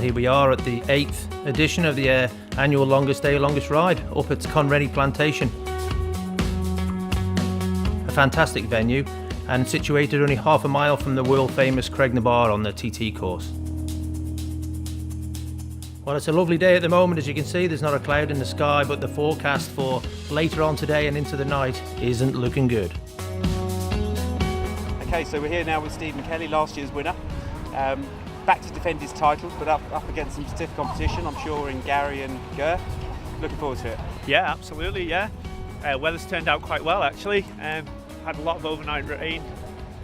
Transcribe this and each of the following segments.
here we are at the 8th edition of the annual Longest Day, Longest Ride up at Conrennie Plantation. A fantastic venue and situated only half a mile from the world famous Craignabar on the TT course. Well, it's a lovely day at the moment. As you can see, there's not a cloud in the sky, but the forecast for later on today and into the night isn't looking good. Okay, so we're here now with Stephen Kelly, last year's winner. Back to defend his title, but up against some stiff competition, I'm sure, in Gary and Ger. Looking forward to it. Yeah, absolutely, yeah. Weather's turned out quite well, actually. Had a lot of overnight rain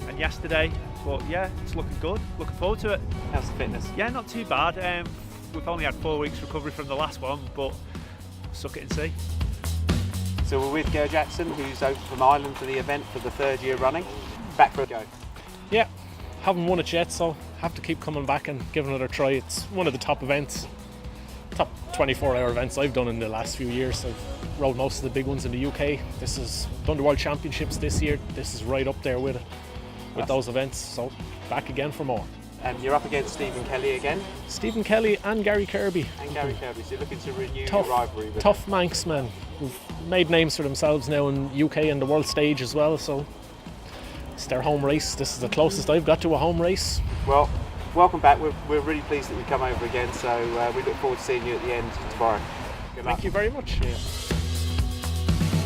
and yesterday, but yeah, it's looking good. Looking forward to it. How's the fitness? Yeah, not too bad. We've only had 4 weeks recovery from the last one, but suck it and see. So we're with Ger Jackson, who's over from Ireland for the event for the 3rd year running. Back for a go. Yeah, haven't won it yet, so have to keep coming back and give it another try. It's one of the top events, top 24-hour events I've done in the last few years. I've rode most of the big ones in the UK. This is done the World Championships this year. This is right up there with those events, so back again for more. And you're up against Stephen Kelly again. Stephen Kelly and Gary Kirby. So you're looking to renew your rivalry with tough Manx men who've made names for themselves now in UK and the world stage as well, so it's their home race. This is the closest I've got to a home race. Well, welcome back. We're really pleased that we come over again, so we look forward to seeing you at the end tomorrow. Good luck. Thank you very much. Yeah.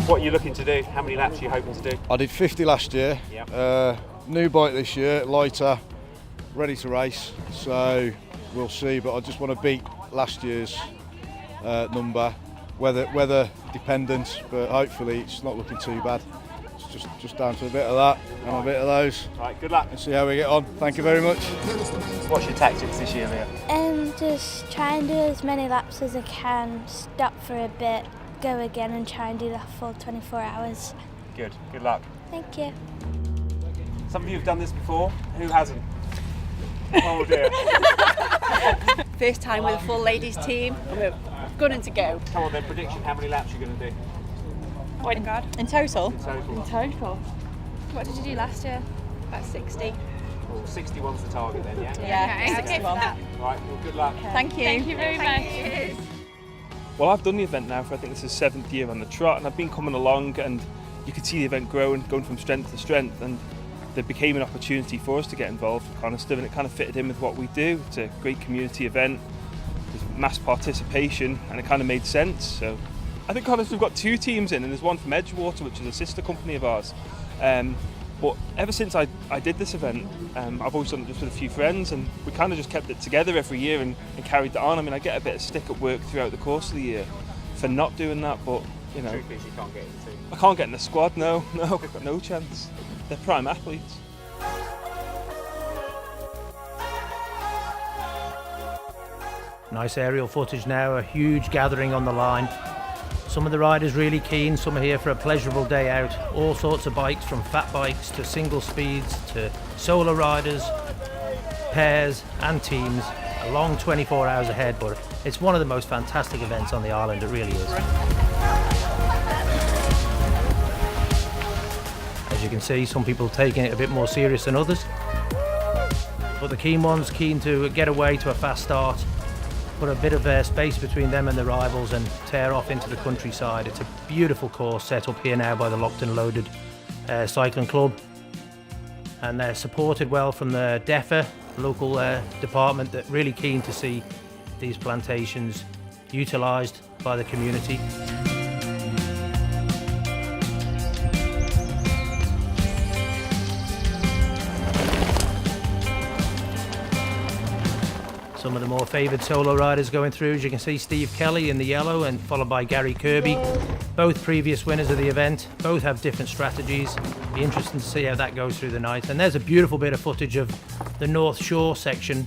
What are you looking to do? How many laps are you hoping to do? I did 50 last year. Yep. New bike this year, lighter, ready to race, so we'll see, but I just want to beat last year's number, weather dependent, but hopefully it's not looking too bad. It's just down to a bit of that and a bit of those. Right, good luck. And see how we get on. Thank you very much. What's your tactics this year, Leah? Just try and do as many laps as I can, stop for a bit, go again and try and do the full 24 hours. Good luck. Thank you. Some of you have done this before, who hasn't? Oh dear. First time with a full ladies team, and we're gunning to go. Come on then, prediction, how many laps are you going to do? Oh my God. In total? In total. In total. What did you do last year? About 60. Well, 61's the target then, yeah? Yeah, 61. Right, well good luck. Thank you. Thank you very much. Well, I've done the event now for I think this is 7th year on the trot, and I've been coming along, and you could see the event growing, going from strength to strength, and there became an opportunity for us to get involved with Conister, and it kind of fitted in with what we do. It's a great community event, there's mass participation, and it kind of made sense. So I think Conister have got 2 teams in, and there's one from Edgewater, which is a sister company of ours. But ever since I did this event, I've always done it just with a few friends, and we kind of just kept it together every year and carried that on. I mean, I get a bit of stick at work throughout the course of the year for not doing that, but you know, Truth is you can't get in the team. I can't get in the squad. No, I've got no chance. They're prime athletes. Nice aerial footage now, a huge gathering on the line. Some of the riders really keen, some are here for a pleasurable day out. All sorts of bikes, from fat bikes to single speeds to solo riders, pairs and teams. A long 24 hours ahead, but it's one of the most fantastic events on the island, it really is. As you can see, some people taking it a bit more serious than others. But the keen ones, keen to get away to a fast start, put a bit of space between them and the rivals and tear off into the countryside. It's a beautiful course set up here now by the Locked and Loaded Cycling Club. And they're supported well from the DEFA, local department, that really keen to see these plantations utilised by the community. Some of the more favoured solo riders going through, as you can see, Steve Kelly in the yellow and followed by Gary Kirby. Both previous winners of the event, both have different strategies. Be interesting to see how that goes through the night. And there's a beautiful bit of footage of the North Shore section,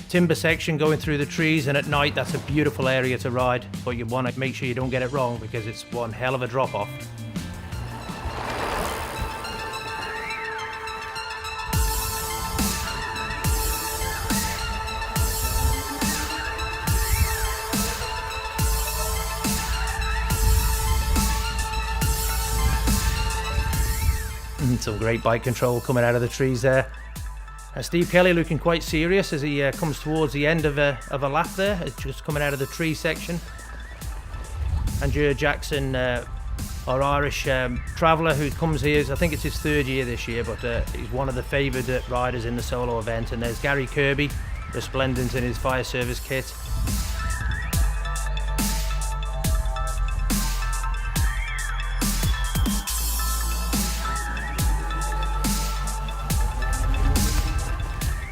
timber section going through the trees, and at night that's a beautiful area to ride, but you want to make sure you don't get it wrong because it's one hell of a drop off. Some great bike control coming out of the trees there. Steve Kelly looking quite serious as he comes towards the end of a lap there. It's just coming out of the tree section. And Ger Jackson, our Irish traveller who comes here, I think it's his 3rd year this year, but he's one of the favoured riders in the solo event. And there's Gary Kirby, resplendent in his fire service kit.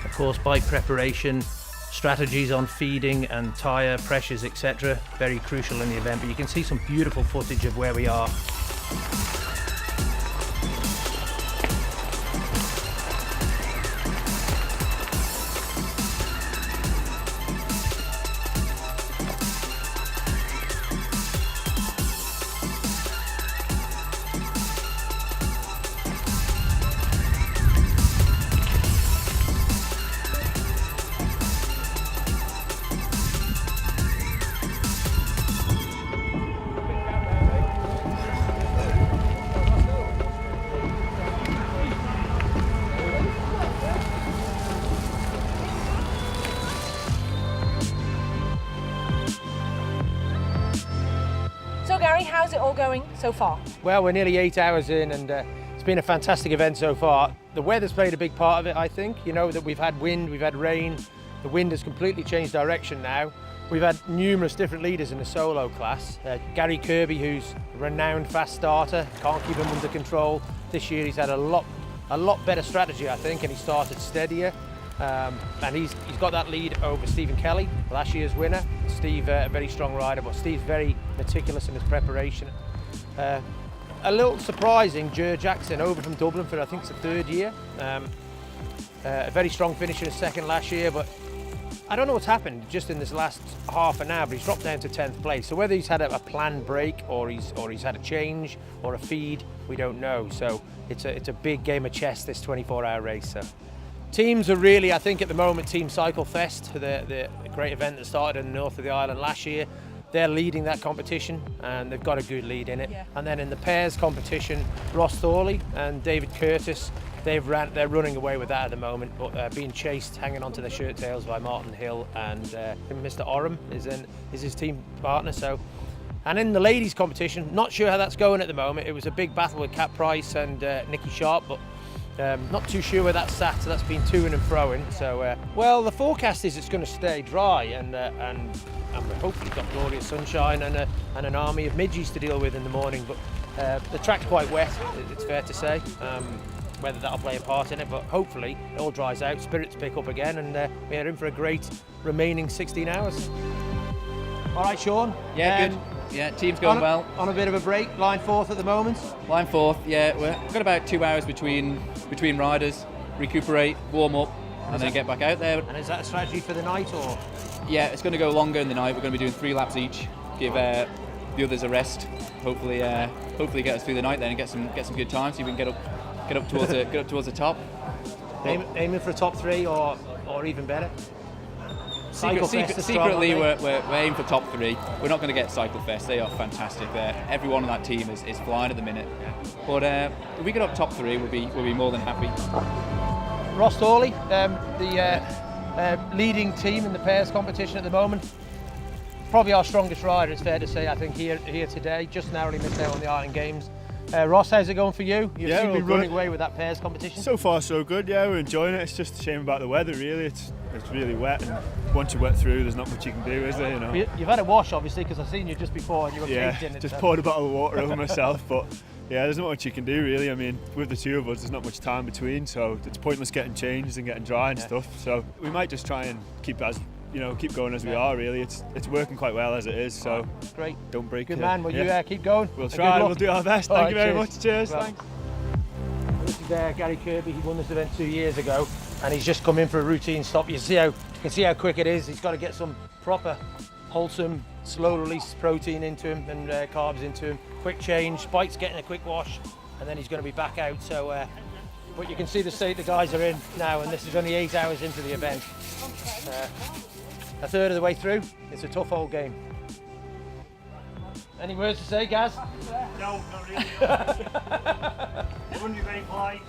Of course, bike preparation, strategies on feeding and tyre pressures, etc. Very crucial in the event, but you can see some beautiful footage of where we are. So Gary, how's it all going so far? Well, we're nearly 8 hours in, and it's been a fantastic event so far. The weather's played a big part of it, I think. You know that we've had wind, we've had rain. The wind has completely changed direction now. We've had numerous different leaders in the solo class. Gary Kirby, who's a renowned fast starter, can't keep him under control. This year he's had a lot better strategy, I think, and he started steadier. And he's got that lead over Stephen Kelly, last year's winner. Steve, a very strong rider, but Steve's very meticulous in his preparation. A little surprising, Ger Jackson over from Dublin for I think it's the 3rd year. A very strong finish in his 2nd last year, but I don't know what's happened just in this last half an hour, but he's dropped down to 10th place. So whether he's had a planned break or he's had a change or a feed, we don't know. So it's a big game of chess, this 24-hour race. So. Teams are really, I think at the moment, Team Cycle Fest, the great event that started in the north of the island last year. They're leading that competition and they've got a good lead in it. Yeah. And then in the pairs competition, Ross Thorley and David Curtis, they're running away with that at the moment, but being chased, hanging onto their shirt tails by Martin Hill, and Mr. Oram is his team partner. So, and in the ladies competition, not sure how that's going at the moment. It was a big battle with Kat Price and Nikki Sharp, but not too sure where that's sat, so that's been to-ing and fro-ing. So, well, the forecast is it's going to stay dry, and we've hopefully got glorious sunshine and an army of midgies to deal with in the morning. But the track's quite wet, it's fair to say. Whether that'll play a part in it, but hopefully it all dries out, spirits pick up again, and we're in for a great remaining 16 hours. All right, Sean. Yeah, good. Yeah, team's going well. On a bit of a break, line 4th at the moment. Line 4th, yeah. We've got about 2 hours between riders, recuperate, warm up, and then get back out there. And is that a strategy for the night, or? Yeah, it's going to go longer in the night. We're going to be doing 3 laps each. Give the others a rest. Hopefully get us through the night then and get some good time, so we can get up towards the top. Aiming for a top 3 or even better. Secretly, we're aiming for top 3. We're not going to get Cycle Fest. They are fantastic. Everyone on that team is flying at the minute. But if we get up top 3, we'll be more than happy. Ross Thorley, the leading team in the pairs competition at the moment. Probably our strongest rider, it's fair to say. I think here today, just narrowly missed out on the Island Games. Ross, how's it going for you? You seem to be running away with that pairs competition. So far, so good. Yeah, we're enjoying it. It's just a shame about the weather, really. It's really wet, and once you're wet through, there's not much you can do, is there? You know. You've had a wash, obviously, because I've seen you just before, and you were caked in it. Just poured a bottle of water over myself, but yeah, there's not much you can do, really. I mean, with the 2 of us, there's not much time between, so it's pointless getting changed and getting dry and stuff. So we might just try and keep going as we are, really. It's working quite well as it is, so great. Don't break it. Good man, will you keep going? We'll try, we'll do our best. Thank you very much. Cheers. Well, thanks. This is Gary Kirby. He won this event 2 years ago, and he's just come in for a routine stop. You can see how quick it is. He's got to get some proper, wholesome, slow release protein into him and carbs into him. Quick change, bike's getting a quick wash, and then he's going to be back out. So, but you can see the state the guys are in now, and this is only 8 hours into the event. A third of the way through. It's a tough old game. Any words to say, Gaz? No, not really. It wouldn't be very polite.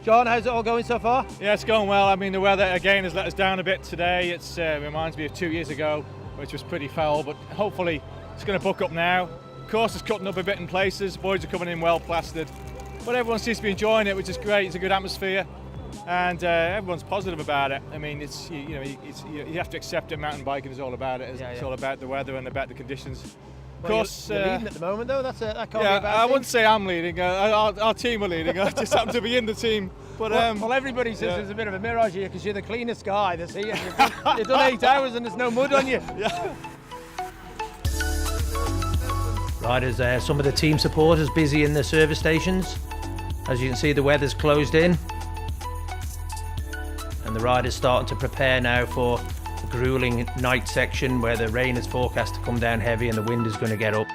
John, how's it all going so far? Yeah, it's going well. I mean, the weather again has let us down a bit today. It reminds me of 2 years ago, which was pretty foul, but hopefully it's going to buck up now. Course is cutting up a bit in places. Boys are coming in well plastered, but everyone seems to be enjoying it, which is great. It's a good atmosphere, and everyone's positive about it. I mean, it's you have to accept it. Mountain biking is all about it. It's all about the weather and about the conditions. Of course, you're leading at the moment, though. That can't be a bad I thing. wouldn't say I'm leading. Our team are leading. I just happen to be in the team. But well, everybody says there's a bit of a mirage here because you're the cleanest guy that's here. You've done 8 hours and there's no mud on you. Yeah. Riders there, some of the team supporters busy in the service stations. As you can see, the weather's closed in. And the riders starting to prepare now for the grueling night section where the rain is forecast to come down heavy and the wind is going to get up.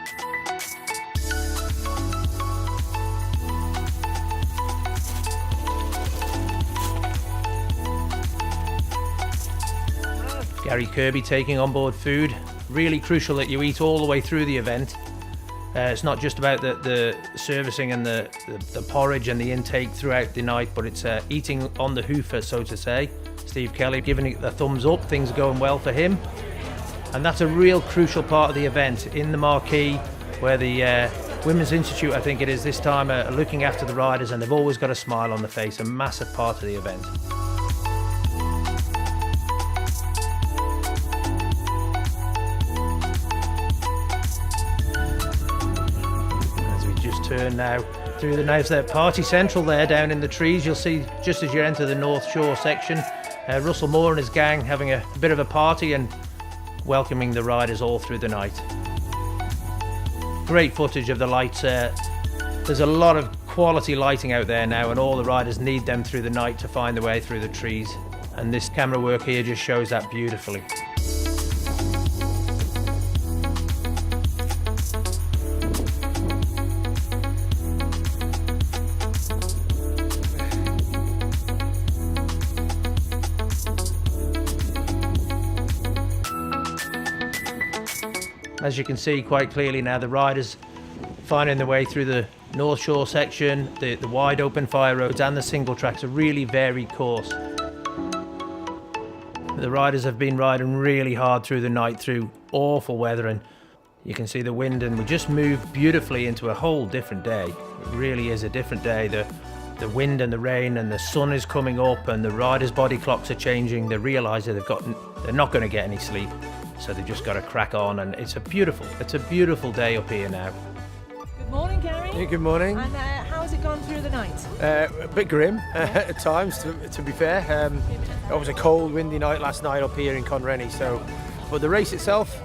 Gary Kirby taking on board food. Really crucial that you eat all the way through the event. It's not just about the servicing and the porridge and the intake throughout the night, but it's eating on the hoofer, so to say. Steve Kelly giving it a thumbs up, things are going well for him. And that's a real crucial part of the event. In the marquee, where the Women's Institute, I think it is this time, are looking after the riders, and they've always got a smile on their face, a massive part of the event. Turn now through the nose there, Party Central there down in the trees. You'll see just as you enter the North Shore section, Russell Moore and his gang having a bit of a party and welcoming the riders all through the night. Great footage of the lights. There's a lot of quality lighting out there now, and all the riders need them through the night to find their way through the trees, and this camera work here just shows that beautifully. As you can see quite clearly now, the riders finding their way through the North Shore section, the wide open fire roads and the single tracks, a really varied course. The riders have been riding really hard through the night through awful weather, and you can see the wind, and we just moved beautifully into a whole different day. It really is a different day. The wind and the rain and the sun is coming up, and the riders' body clocks are changing. They realise that they're not going to get any sleep. So they've just got to crack on, and it's a beautiful day up here now. Good morning, Gary. Yeah, good morning. And how has it gone through the night? A bit grim at times, to be fair. It was a cold, windy night last night up here in Conrennie. But the race itself,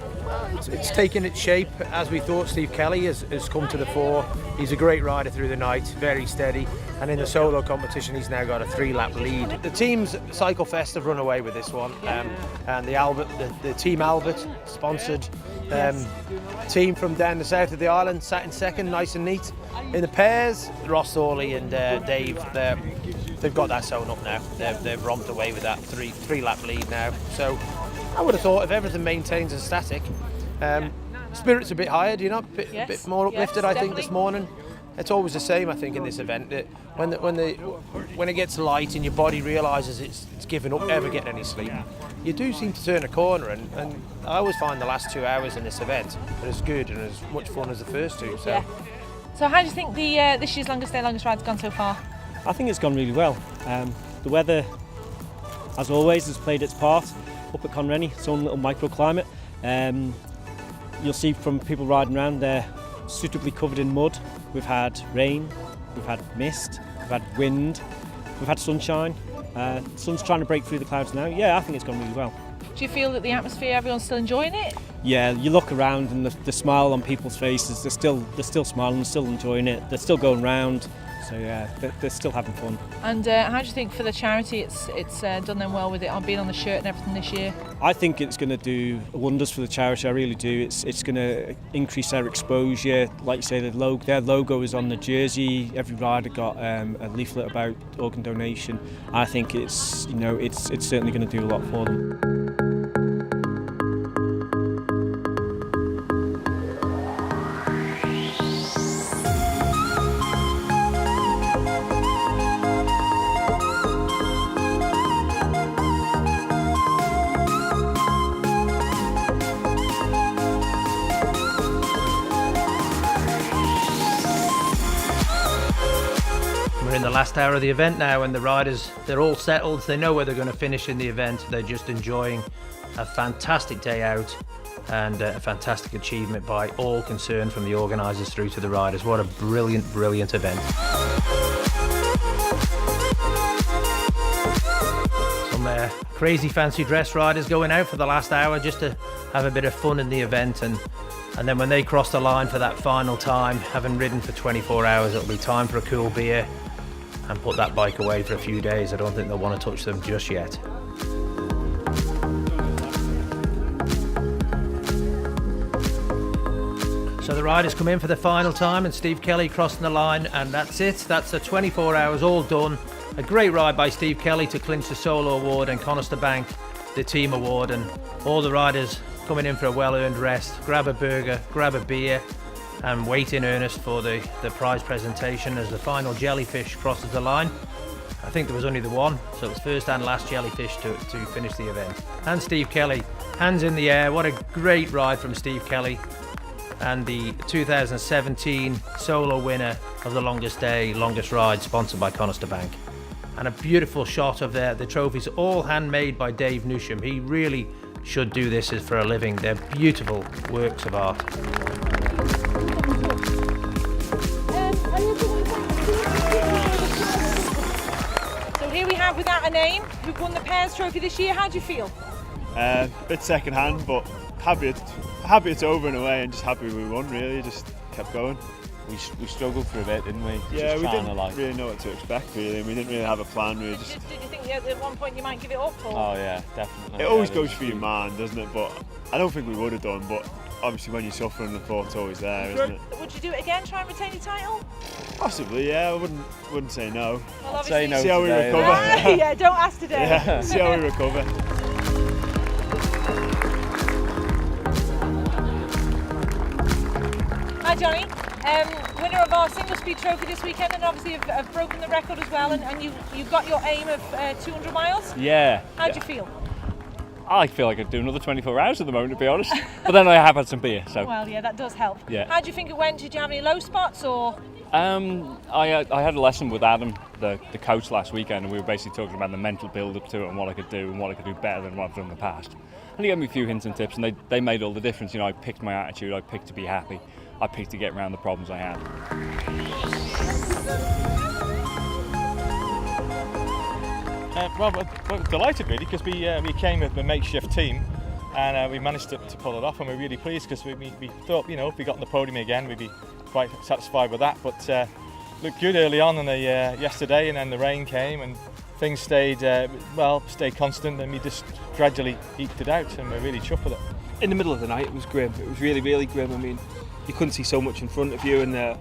it's taken its shape as we thought. Steve Kelly has come to the fore. He's a great rider through the night, very steady. And in the solo competition, he's now got a 3-lap lead. The teams Cycle Fest have run away with this one, and the Team Albert sponsored team from down the south of the island sat in second, nice and neat. In the pairs, Ross Thorley and Dave, they've got that sewn up now. They've romped away with that 3-lap lead now. So I would have thought if everything maintains as static, spirit's a bit higher, do you know? A bit more uplifted, I think, this morning. It's always the same, I think, in this event. That when it gets light and your body realises it's given up ever getting any sleep, you do seem to turn a corner. And I always find the last 2 hours in this event are as good and as much fun as the first two. So, So how do you think this year's longest day, longest ride's gone so far? I think it's gone really well. The weather, as always, has played its part up at Conrennie, its own little microclimate. You'll see from people riding around, they're suitably covered in mud. We've had rain, we've had mist, we've had wind, we've had sunshine. Sun's trying to break through the clouds now. Yeah, I think it's gone really well. Do you feel that the atmosphere, everyone's still enjoying it? Yeah, you look around and the smile on people's faces, they're still smiling, they're still enjoying it, they're still going round. So yeah, they're still having fun. And how do you think for the charity it's done them well with it on being on the shirt and everything this year? I think it's going to do wonders for the charity, I really do. It's going to increase their exposure. Like you say, their logo is on the jersey. Every rider got a leaflet about organ donation. I think it's certainly going to do a lot for them. last hour of the event now, and the riders, they're all settled. They know where they're going to finish in the event. They're just enjoying a fantastic day out and a fantastic achievement by all concerned, from the organisers through to the riders. What a brilliant, brilliant event. Some crazy fancy dress riders going out for the last hour just to have a bit of fun in the event, and then when they cross the line for that final time, having ridden for 24 hours, it'll be time for a cool beer and put that bike away for a few days. I don't think they'll want to touch them just yet. So the riders come in for the final time, and Steve Kelly crossing the line, and that's it. That's the 24 hours all done. A great ride by Steve Kelly to clinch the solo award, and Conister Bank the team award, and all the riders coming in for a well-earned rest, grab a burger, grab a beer, and wait in earnest for the prize presentation as the final jellyfish crosses the line. I think there was only the one, so it was first and last jellyfish to finish the event. And Steve Kelly, hands in the air. What a great ride from Steve Kelly, and the 2017 solo winner of the longest day, longest ride, sponsored by Conister Bank. And a beautiful shot of the trophies, all handmade by Dave Newsham. He really should do this for a living. They're beautiful works of art. So here we have Without a Name, who won the Pairs Trophy this year. How do you feel? Bit second hand, but happy it's over in a way, and just happy we won. Really, just kept going. We struggled for a bit, didn't we? Yeah, we didn't really know what to expect, really. We didn't really have a plan. Did you think at one point you might give it up? Or? Oh yeah, definitely. It always goes through your mind, doesn't it? But I don't think we would have done. But obviously, when you're suffering, the thought's always there, isn't it? Would you do it again? Try and retain your title? Possibly, yeah. I wouldn't say no. Well, I'd say no. See how we today, recover. Yeah, don't ask today. Yeah, see how we recover. Hi Johnny, winner of our single speed trophy this weekend, and obviously have broken the record as well, and you got your aim of 200 miles? Yeah. How do you feel? I feel like I'd do another 24 hours at the moment, to be honest. But then I have had some beer, so. Well, yeah, that does help. Yeah. How do you think it went? Did you have any low spots, or? I had a lesson with Adam, the coach, last weekend, and we were basically talking about the mental build-up to it and what I could do and what I could do better than what I've done in the past. And he gave me a few hints and tips, and they made all the difference. You know, I picked my attitude, I picked to be happy, I picked to get around the problems I had. Well, we're delighted really, because we came with a makeshift team, and we managed to pull it off, and we're really pleased, because we thought, you know, if we got on the podium again, we'd be quite satisfied with that. But looked good early on in the yesterday, and then the rain came and things stayed constant, and we just gradually eked it out, and we're really chuffed with it. In the middle of the night, it was grim. It was really, really grim. I mean, you couldn't see so much in front of you, and the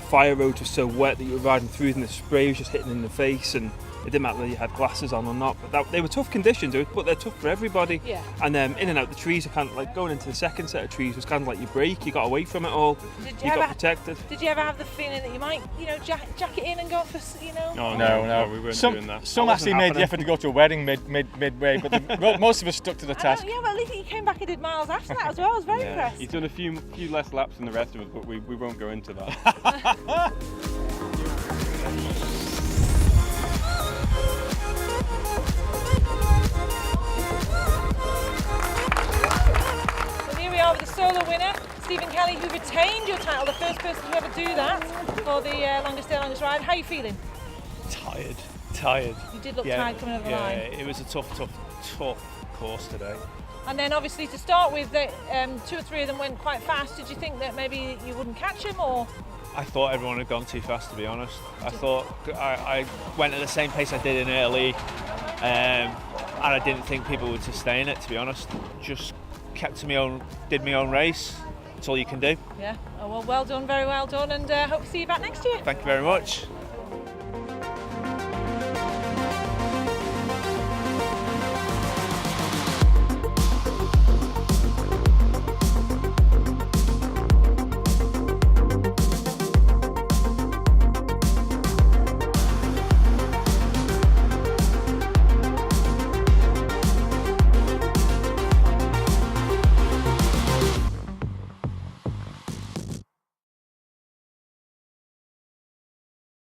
fire road was so wet that you were riding through, and the spray was just hitting in the face, and it didn't matter whether you had glasses on or not. But they were tough conditions, but they're tough for everybody. Yeah. And in and out the trees, are kind of like going into the second set of trees was kind of like your break. You got away from it all. You got protected. Did you ever have the feeling that you might, you know, jack it in and go for, you know? Oh, no, we weren't doing that. Some actually made the effort to go to a wedding midway, but most of us stuck to the task. Yeah, but at least you came back and did miles after that as well. I was very impressed. He's done a few less laps than the rest of us, but we won't go into that. With the solo winner, Stephen Kelly, who retained your title, the first person to ever do that for the longest day, longest ride. How are you feeling? Tired. You did look tired coming over the line. Yeah, it was a tough course today. And then obviously to start with, 2 or 3 of them went quite fast. Did you think that maybe you wouldn't catch them, or? I thought everyone had gone too fast, to be honest. I thought I went at the same pace I did in early, and I didn't think people would sustain it, to be honest. Just kept to did my own race. That's all you can do. Yeah. Oh, well done, very well done, and hope to see you back next year. Thank you very much.